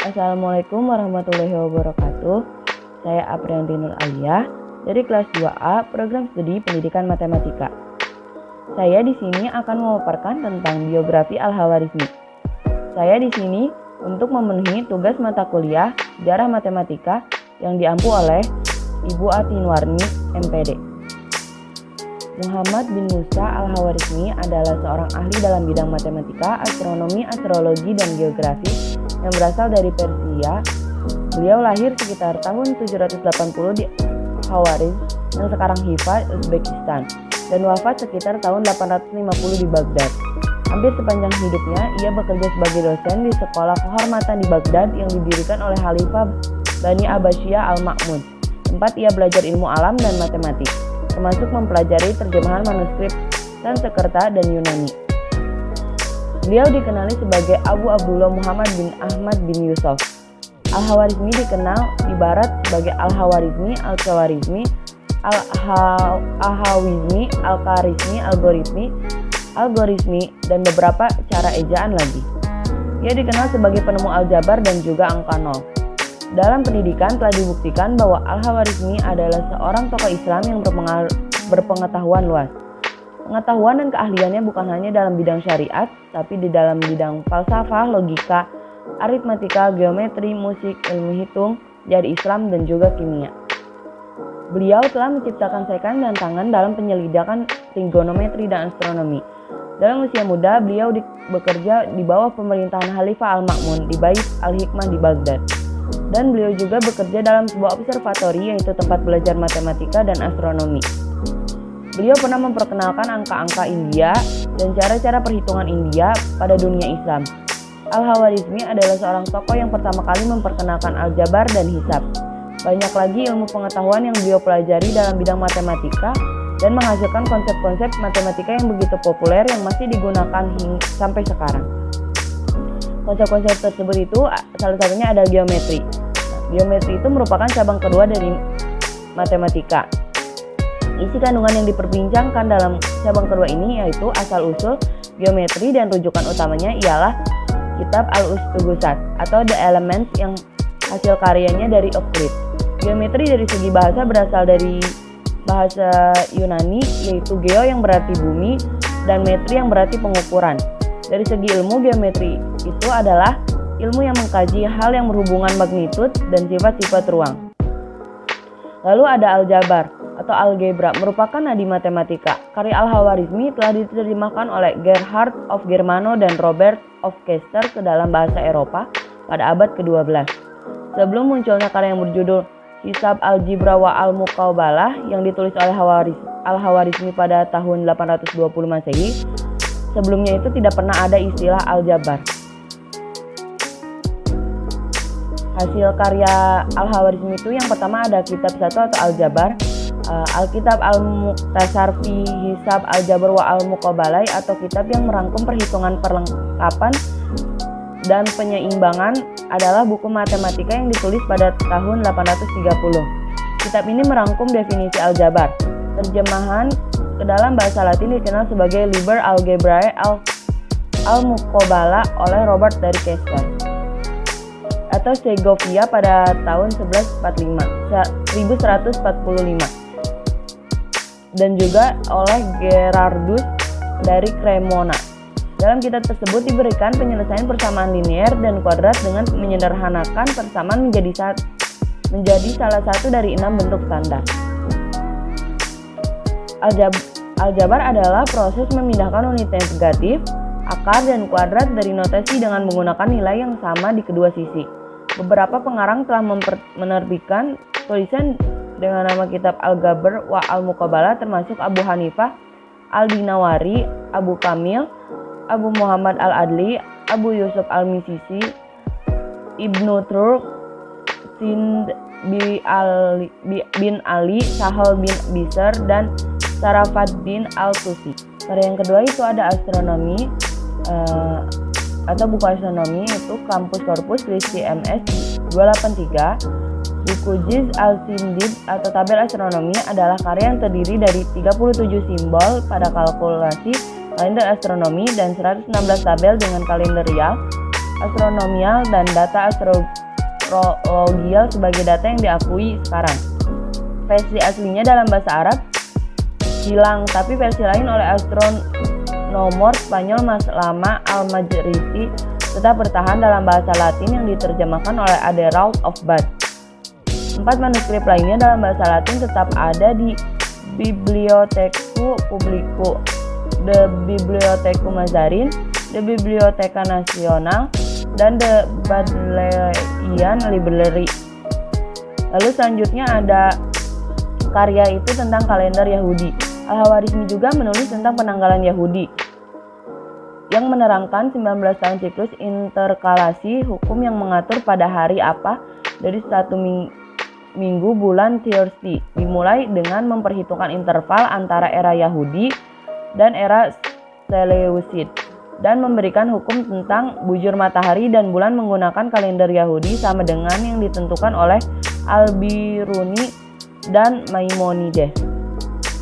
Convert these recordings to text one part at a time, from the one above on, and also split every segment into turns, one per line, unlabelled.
Assalamualaikum warahmatullahi wabarakatuh. Saya Apriyanti Nur Aliyah dari kelas 2A Program Studi Pendidikan Matematika. Saya di sini akan memaparkan tentang biografi Al-Khawarizmi. Saya di sini untuk memenuhi tugas mata kuliah Sejarah Matematika yang diampu oleh Ibu Atinwarni, MPD. Muhammad bin Musa Al-Khawarizmi adalah seorang ahli dalam bidang matematika, astronomi, astrologi, dan geografi yang berasal dari Persia. Beliau lahir sekitar tahun 780 di Khawarizm yang sekarang Hifa, Uzbekistan, dan wafat sekitar tahun 850 di Baghdad. Hampir sepanjang hidupnya, ia bekerja sebagai dosen di sekolah kehormatan di Baghdad yang didirikan oleh Khalifah Bani Abbasiyah Al-Ma'mun, tempat ia belajar ilmu alam dan matematik, termasuk mempelajari terjemahan manuskrip Sanskerta dan Yunani. Beliau dikenali sebagai Abu Abdullah Muhammad bin Ahmad bin Yusuf. Al-Khawarizmi dikenal di barat sebagai Al-Khawarizmi, Al-Khawarizmi, Al-Ahawizmi, Al-Khawarizmi, Algoritmi, dan beberapa cara ejaan lagi. Ia dikenal sebagai penemu aljabar dan juga angka nol. Dalam pendidikan telah dibuktikan bahwa Al-Khawarizmi adalah seorang tokoh Islam yang berpengetahuan luas. Pengetahuan dan keahliannya bukan hanya dalam bidang syariat, tapi di dalam bidang falsafah, logika, aritmatika, geometri, musik, ilmu hitung, sejarah Islam, dan juga kimia. Beliau telah menciptakan sekan dan tangan dalam penyelidikan trigonometri dan astronomi. Dalam usia muda, beliau bekerja di bawah pemerintahan Khalifah Al-Ma'mun di Bait Al-Hikmah di Baghdad. Dan beliau juga bekerja dalam sebuah observatori, yaitu tempat belajar matematika dan astronomi. Beliau pernah memperkenalkan angka-angka India dan cara-cara perhitungan India pada dunia Islam. Al-Khawarizmi adalah seorang tokoh yang pertama kali memperkenalkan aljabar dan hisab. Banyak lagi ilmu pengetahuan yang beliau pelajari dalam bidang matematika dan menghasilkan konsep-konsep matematika yang begitu populer yang masih digunakan sampai sekarang. Konsep-konsep tersebut itu salah satunya ada geometri. Geometri itu merupakan cabang kedua dari matematika. Isi kandungan yang diperbincangkan dalam cabang kedua ini yaitu asal-usul geometri, dan rujukan utamanya ialah kitab Al-Ustughusat atau The Elements yang hasil karyanya dari Euclid. Geometri dari segi bahasa berasal dari bahasa Yunani, yaitu geo yang berarti bumi dan metri yang berarti pengukuran. Dari segi ilmu, geometri itu adalah ilmu yang mengkaji hal yang berhubungan magnitud dan sifat-sifat ruang. Lalu ada aljabar atau algebra, merupakan nadi matematika. Karya Al-Khawarizmi telah diterjemahkan oleh Gerhard of Germano dan Robert of Kester ke dalam bahasa Eropa pada abad ke-12. Sebelum munculnya karya yang berjudul Hisab Al-Jibra wa Al-Muqabalah yang ditulis oleh Al-Khawarizmi pada tahun 820 Masehi, sebelumnya itu tidak pernah ada istilah aljabar. Hasil karya Al-Khawarizmi itu yang pertama ada kitab 1 atau aljabar, Alkitab Al-Muqtasar fi Hisab Al-Jabr wa Al-Muqabalah atau kitab yang merangkum perhitungan perlengkapan dan penyeimbangan, adalah buku matematika yang ditulis pada tahun 830. Kitab ini merangkum definisi aljabar. Terjemahan ke dalam bahasa Latin dikenal sebagai Liber Algebrae Al-Muqabalah oleh Robert dari Kester atau Segovia pada tahun 1145 dan juga oleh Gerardus dari Cremona. Dalam kitab tersebut diberikan penyelesaian persamaan linear dan kuadrat dengan menyederhanakan persamaan menjadi salah satu dari 6 bentuk standar. Aljabar adalah proses memindahkan unit negatif, akar, dan kuadrat dari notasi dengan menggunakan nilai yang sama di kedua sisi. Beberapa pengarang telah menerbitkan tulisan dengan nama kitab Al-Jabr wa Al-Muqabalah, termasuk Abu Hanifah Al-Dinawari, Abu Kamil, Abu Muhammad Al-Adli, Abu Yusuf Al-Misisi, Ibnu Turk, Sind bin Ali, Sahal bin Bisr, dan Sarafaddin Al-Tusi. Karya yang kedua itu ada astronomi atau buku astronomi, itu Kampus Corpus Christi MS 283. Buku Jiz Al-Sindid atau tabel astronomi adalah karya yang terdiri dari 37 simbol pada kalkulasi kalender astronomi dan 116 tabel dengan kalender real. astronomial dan data astrologial sebagai data yang diakui sekarang. Versi aslinya dalam bahasa Arab hilang, tapi versi lain oleh astronomer Spanyol Maslama Al-Majrisi tetap bertahan dalam bahasa Latin yang diterjemahkan oleh Aderalt of Bath. 4 manuskrip lainnya dalam bahasa Latin tetap ada di Bibliotheca Publica, The Bibliotheca Mazarin, The Biblioteca Nacional, dan The Bodleian Library. Lalu selanjutnya ada karya itu tentang kalender Yahudi. Al-Khwarizmi juga menulis tentang penanggalan Yahudi yang menerangkan 19 tahun siklus interkalasi hukum yang mengatur pada hari apa dari satu minggu bulan Tirsri, dimulai dengan memperhitungkan interval antara era Yahudi dan era Seleucid, dan memberikan hukum tentang bujur matahari dan bulan menggunakan kalender Yahudi sama dengan yang ditentukan oleh Al-Biruni dan Maimonides.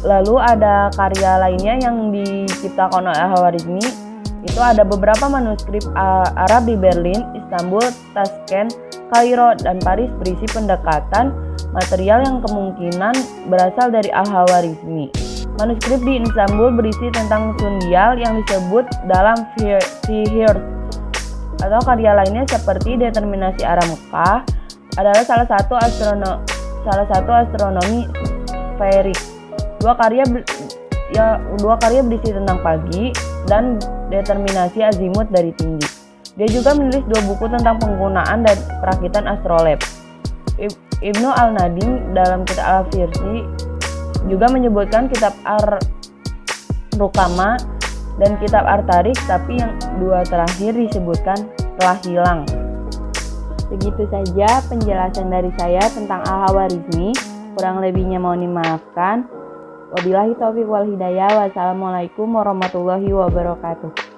Lalu ada karya lainnya yang diciptakan oleh Al-Khwarizmi. Itu ada beberapa manuskrip Arab di Berlin, Istanbul, Tashkent, Kairo, dan Paris berisi pendekatan material yang kemungkinan berasal dari Al-Khwarizmi. Manuskrip di Istanbul berisi tentang Sundial yang disebut dalam Sihir, atau karya lainnya seperti determinasi arah Mekah adalah salah satu astronomi sferik. Dua karya berisi tentang pagi dan determinasi azimut dari tinggi. Dia juga menulis 2 buku tentang penggunaan dan perakitan astrolab. Ibnu al-Nadim dalam kitab Al-Firsi juga menyebutkan kitab Ar-Rukama dan kitab Ar-Tarikh, tapi yang 2 terakhir disebutkan telah hilang. Begitu saja penjelasan dari saya tentang Al-Khwarizmi. Kurang lebihnya mohon dimaafkan. Wabillahi taufiq wal hidayah. Wassalamualaikum warahmatullahi wabarakatuh.